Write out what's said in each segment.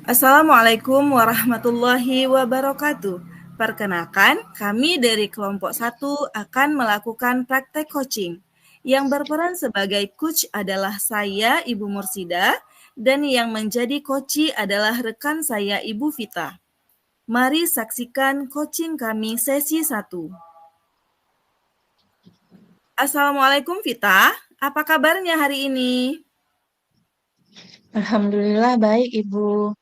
Assalamualaikum warahmatullahi wabarakatuh. Perkenalkan, kami dari kelompok satu akan melakukan praktek coaching. Yang berperan sebagai coach adalah saya, Ibu Mursida, dan yang menjadi coach adalah rekan saya, Ibu Vita. Mari saksikan coaching kami sesi satu. Assalamualaikum Vita, apa kabarnya hari ini? Alhamdulillah baik Ibu.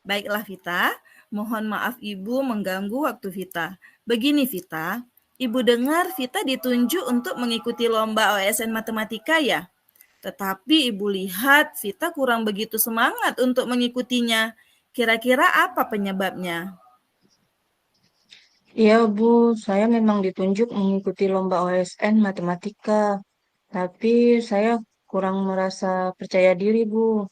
Baiklah Vita, mohon maaf Ibu mengganggu waktu Vita. Begini Vita, Ibu dengar Vita ditunjuk untuk mengikuti lomba OSN Matematika ya? Tetapi Ibu lihat Vita kurang begitu semangat untuk mengikutinya. Kira-kira apa penyebabnya? Iya Bu, saya memang ditunjuk mengikuti lomba OSN Matematika, tapi saya kurang merasa percaya diri Bu.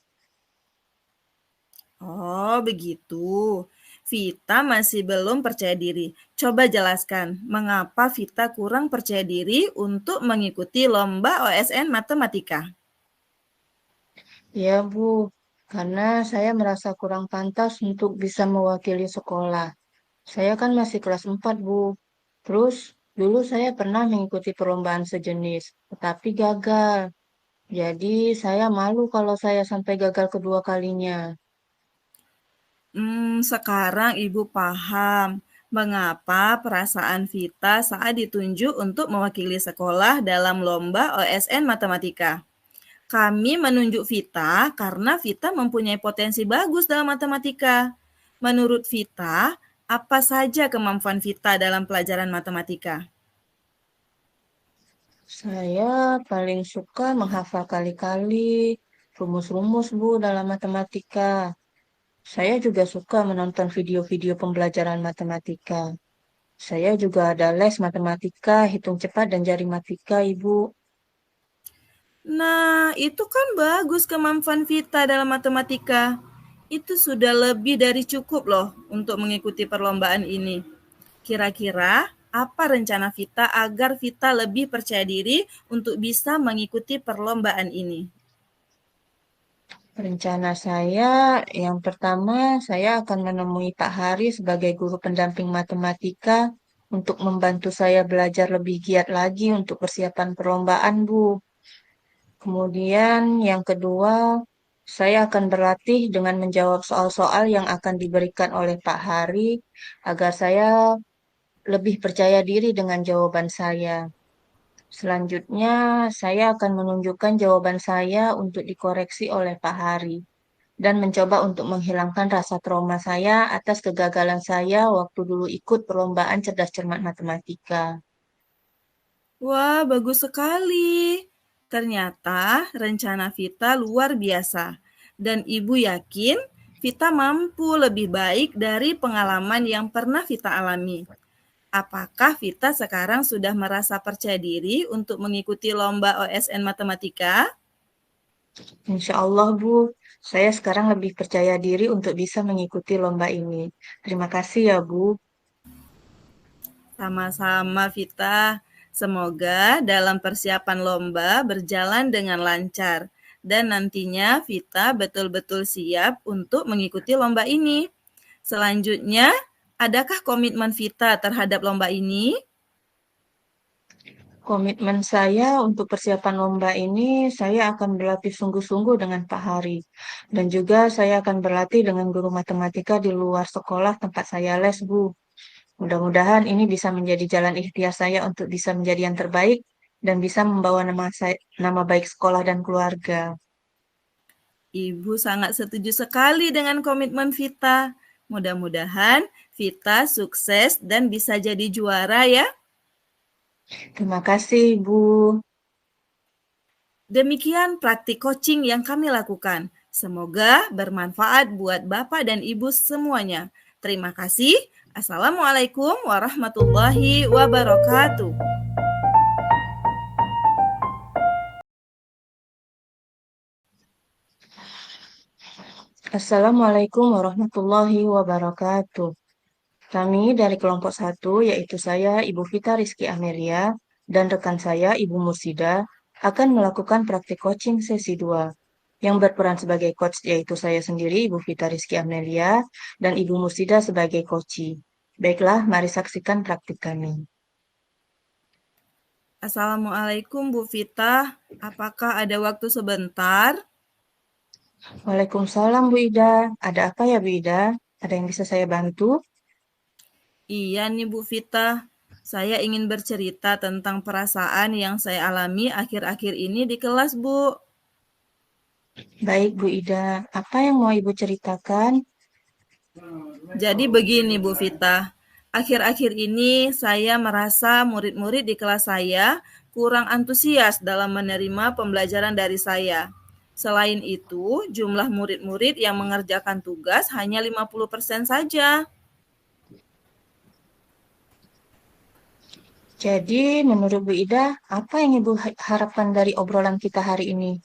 Oh, begitu. Vita masih belum percaya diri. Coba jelaskan, mengapa Vita kurang percaya diri untuk mengikuti lomba OSN Matematika? Iya Bu, karena saya merasa kurang pantas untuk bisa mewakili sekolah. Saya kan masih kelas 4 Bu. Terus dulu saya pernah mengikuti perlombaan sejenis, tetapi gagal. Jadi saya malu kalau saya sampai gagal kedua kalinya. Sekarang Ibu paham mengapa perasaan Vita saat ditunjuk untuk mewakili sekolah dalam lomba OSN Matematika. Kami menunjuk Vita karena Vita mempunyai potensi bagus dalam matematika. Menurut Vita, apa saja kemampuan Vita dalam pelajaran matematika? Saya paling suka menghafal kali-kali rumus-rumus Bu dalam matematika. Saya juga suka menonton video-video pembelajaran matematika. Saya juga ada les matematika, hitung cepat dan jari matika, Ibu. Nah, itu kan bagus kemampuan Vita dalam matematika. Itu sudah lebih dari cukup loh untuk mengikuti perlombaan ini. Kira-kira apa rencana Vita agar Vita lebih percaya diri untuk bisa mengikuti perlombaan ini? Rencana saya, yang pertama, saya akan menemui Pak Hari sebagai guru pendamping matematika untuk membantu saya belajar lebih giat lagi untuk persiapan perlombaan, Bu. Kemudian yang kedua, saya akan berlatih dengan menjawab soal-soal yang akan diberikan oleh Pak Hari agar saya lebih percaya diri dengan jawaban saya. Selanjutnya, saya akan menunjukkan jawaban saya untuk dikoreksi oleh Pak Hari dan mencoba untuk menghilangkan rasa trauma saya atas kegagalan saya waktu dulu ikut perlombaan cerdas cermat matematika. Wah, bagus sekali. Ternyata rencana Vita luar biasa. Dan Ibu yakin Vita mampu lebih baik dari pengalaman yang pernah Vita alami. Apakah Vita sekarang sudah merasa percaya diri untuk mengikuti lomba OSN Matematika? Insya Allah, Bu, saya sekarang lebih percaya diri untuk bisa mengikuti lomba ini. Terima kasih ya, Bu. Sama-sama Vita. Semoga dalam persiapan lomba berjalan dengan lancar dan nantinya Vita betul-betul siap untuk mengikuti lomba ini. Selanjutnya, adakah komitmen Vita terhadap lomba ini? Komitmen saya untuk persiapan lomba ini, saya akan berlatih sungguh-sungguh dengan Pak Hari. Dan juga saya akan berlatih dengan guru matematika di luar sekolah tempat saya les, Bu. Mudah-mudahan ini bisa menjadi jalan ikhtiar saya untuk bisa menjadi yang terbaik dan bisa membawa nama baik sekolah dan keluarga. Ibu sangat setuju sekali dengan komitmen Vita. Mudah-mudahan Vita sukses dan bisa jadi juara ya. Terima kasih, Bu. Demikian praktik coaching yang kami lakukan. Semoga bermanfaat buat Bapak dan Ibu semuanya. Terima kasih. Assalamualaikum warahmatullahi wabarakatuh. Assalamualaikum warahmatullahi wabarakatuh. Kami dari kelompok satu, yaitu saya, Ibu Vita Rizky Amelia, dan rekan saya, Ibu Mursida, akan melakukan praktik coaching sesi 2. Yang berperan sebagai coach yaitu saya sendiri, Ibu Vita Rizky Amelia, dan Ibu Mursida sebagai coachee. Baiklah, mari saksikan praktik kami. Assalamualaikum Bu Vita, apakah ada waktu sebentar? Waalaikumsalam Bu Ida. Ada apa ya Bu Ida? Ada yang bisa saya bantu? Iya nih Bu Vita, saya ingin bercerita tentang perasaan yang saya alami akhir-akhir ini di kelas Bu. Baik Bu Ida, apa yang mau Ibu ceritakan? Jadi begini Bu Vita, akhir-akhir ini saya merasa murid-murid di kelas saya kurang antusias dalam menerima pembelajaran dari saya. Selain itu, jumlah murid-murid yang mengerjakan tugas hanya 50% saja. Jadi, menurut Bu Ida, apa yang Ibu harapkan dari obrolan kita hari ini?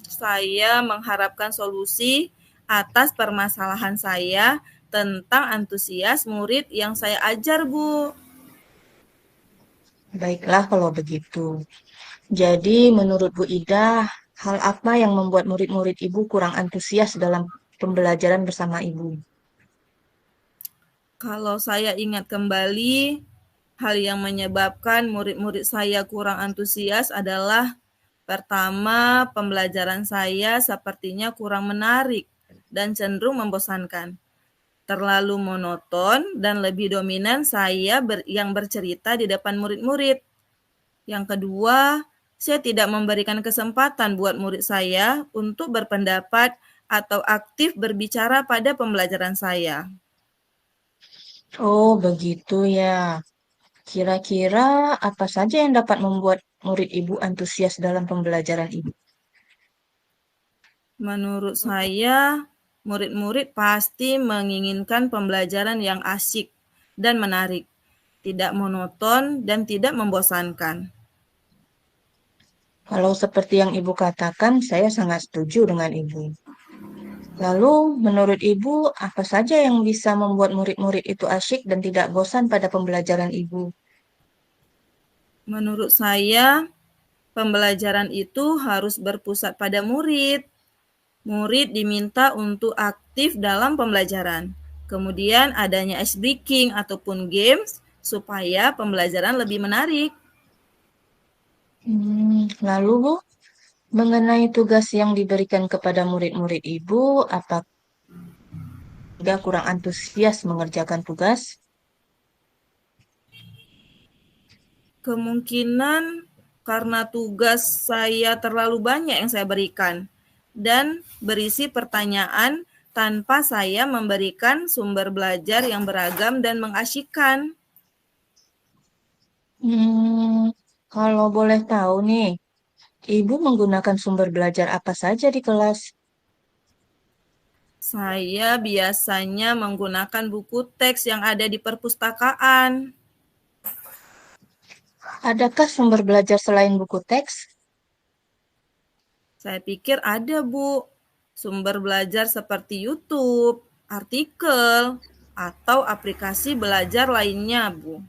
Saya mengharapkan solusi atas permasalahan saya tentang antusias murid yang saya ajar, Bu. Baiklah kalau begitu. Jadi, menurut Bu Ida, hal apa yang membuat murid-murid Ibu kurang antusias dalam pembelajaran bersama Ibu? Kalau saya ingat kembali, hal yang menyebabkan murid-murid saya kurang antusias adalah pertama, pembelajaran saya sepertinya kurang menarik dan cenderung membosankan. Terlalu monoton dan lebih dominan saya yang bercerita di depan murid-murid. Yang kedua, saya tidak memberikan kesempatan buat murid saya untuk berpendapat atau aktif berbicara pada pembelajaran saya. Oh, begitu ya. Kira-kira apa saja yang dapat membuat murid Ibu antusias dalam pembelajaran Ibu? Menurut saya, murid-murid pasti menginginkan pembelajaran yang asyik dan menarik, tidak monoton dan tidak membosankan. Kalau seperti yang Ibu katakan, saya sangat setuju dengan Ibu. Lalu, menurut Ibu, apa saja yang bisa membuat murid-murid itu asyik dan tidak bosan pada pembelajaran Ibu? Menurut saya, pembelajaran itu harus berpusat pada murid. Murid diminta untuk aktif dalam pembelajaran. Kemudian adanya ice breaking ataupun games supaya pembelajaran lebih menarik. Lalu, Bu, mengenai tugas yang diberikan kepada murid-murid Ibu, apakah kurang antusias mengerjakan tugas? Kemungkinan karena tugas saya terlalu banyak yang saya berikan dan berisi pertanyaan tanpa saya memberikan sumber belajar yang beragam dan mengasyikkan. Hmm, Kalau boleh tahu nih, Ibu menggunakan sumber belajar apa saja di kelas? Saya biasanya menggunakan buku teks yang ada di perpustakaan. Adakah sumber belajar selain buku teks? Saya pikir ada, Bu. Sumber belajar seperti YouTube, artikel, atau aplikasi belajar lainnya, Bu.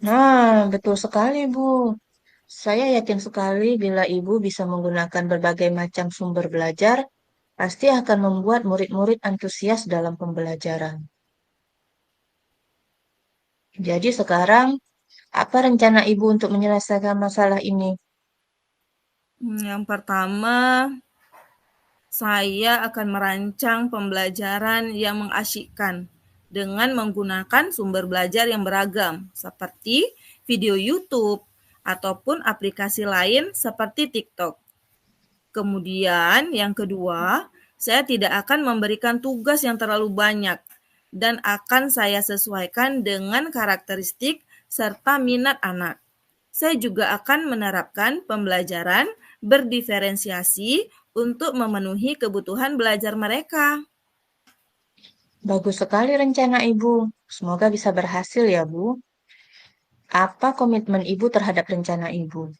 Nah, betul sekali, Bu. Saya yakin sekali bila Ibu bisa menggunakan berbagai macam sumber belajar, pasti akan membuat murid-murid antusias dalam pembelajaran. Jadi sekarang, apa rencana Ibu untuk menyelesaikan masalah ini? Yang pertama, saya akan merancang pembelajaran yang mengasyikkan dengan menggunakan sumber belajar yang beragam, seperti video YouTube ataupun aplikasi lain seperti TikTok. Kemudian yang kedua, saya tidak akan memberikan tugas yang terlalu banyak dan akan saya sesuaikan dengan karakteristik serta minat anak. Saya juga akan menerapkan pembelajaran berdiferensiasi untuk memenuhi kebutuhan belajar mereka. Bagus sekali rencana Ibu. Semoga bisa berhasil ya, Bu. Apa komitmen Ibu terhadap rencana Ibu?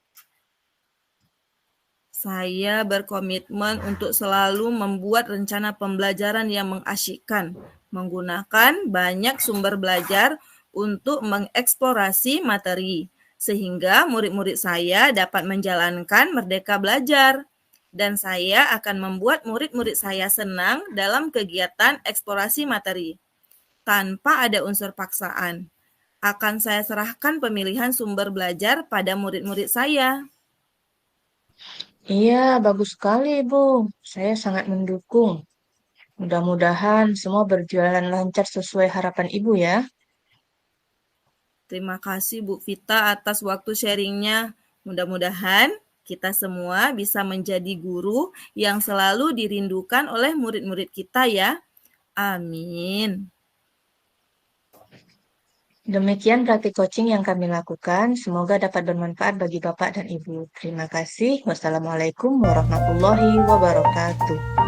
Saya berkomitmen untuk selalu membuat rencana pembelajaran yang mengasyikkan, menggunakan banyak sumber belajar untuk mengeksplorasi materi, sehingga murid-murid saya dapat menjalankan Merdeka Belajar. Dan saya akan membuat murid-murid saya senang dalam kegiatan eksplorasi materi, tanpa ada unsur paksaan. Akan saya serahkan pemilihan sumber belajar pada murid-murid saya. Iya, bagus sekali, Ibu. Saya sangat mendukung. Mudah-mudahan semua berjalan lancar sesuai harapan Ibu ya. Terima kasih Bu Vita atas waktu sharingnya. Mudah-mudahan kita semua bisa menjadi guru yang selalu dirindukan oleh murid-murid kita ya. Amin. Demikian praktik coaching yang kami lakukan. Semoga dapat bermanfaat bagi Bapak dan Ibu. Terima kasih. Wassalamualaikum warahmatullahi wabarakatuh.